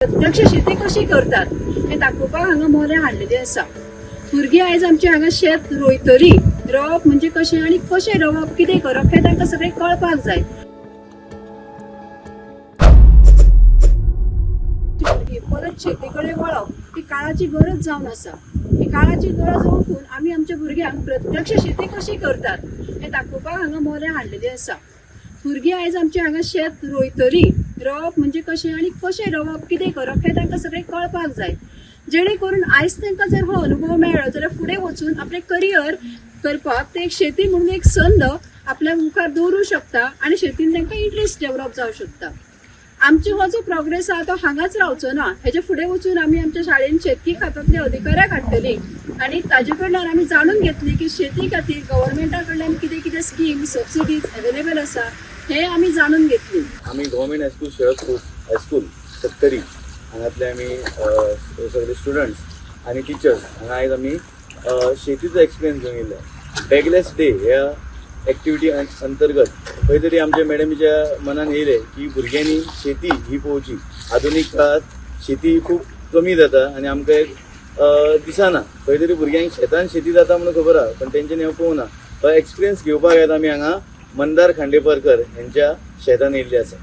प्रत्यक्ष शेती कशी करतात हे दाखोवपाक हांगा मोले हाडलेले आसा। भुरगीं आयज आमचे हांगा शेत रोयतली, रोवप म्हणजे कशें आनी कशें रोवप कितें करप हें तांकां सगळें कळपाक जाय। परत शेती कडेन वळप ही काळाची गरज जावन आसा। ही काळाची गरज ओळखून आमी आमच्या भुरग्यांक प्रत्यक्ष शेती कशी करतात हें दाखोवपाक हांगा मोले हाडलेले आसा। भुरगीं आयज आमचे हांगा शेत रोयतली, रोवप म्हणजे कशें आनी कशें रोवप कितें करप हें तांकां सगळें कळपाक जाय। जेणे करून आयज तांकां जर हो अनुभव मेळ्ळो जाल्यार फुडें वचून आपलें करियर करपाक ते एक शेती म्हणून एक संद आपल्या मुखार दवरूं शकता आनी शेतीन तांकां इंट्रस्ट डेव्हलप जावं शकता। आमचो हो जो प्रोग्रेस आहा तो हांगाच रावचो ना, हेजे फुडें वचून आमी आमच्या शाळेन शेतकी खात्यांतले अधिकाऱ्याक हाडटली आनी ताजे कडल्यान आमी जाणून घेतली की शेती खातीर गव्हर्मेंटा कडल्यान कितें कितें स्कीम सबसिडीज अवेलेबल आसा हे आमी जाणून घेतली। आमी गव्हर्मेंट हायस्कूल शेळदपूर हायस्कूल सत्तरी हांगातले आमी सगळे स्टुडंट्स आनी टिचर्स हांगा आयज आमी शेतीचो एक्सपिरियन्स घेवन येयले। बॅगलेस डे ह्या एक्टिविटी अंतर्गत खंय तरी आमच्या मॅडमीच्या मनान येयले की भुरग्यांनी शेती ही पळोवची। आधुनीक काळात शेती खूप कमी जाता आनी आमकां एक दिसना, खंय तरी भुरग्यांक शेतान शेती जाता म्हणून खबर आहा पण तेंच्यांनी हांव पळोवना। तो एक्सपिरियन्स घेवपाक आयज आमी हांगा मंदार खांडेपारकर यांच्या शेतान येयल्ले आसा।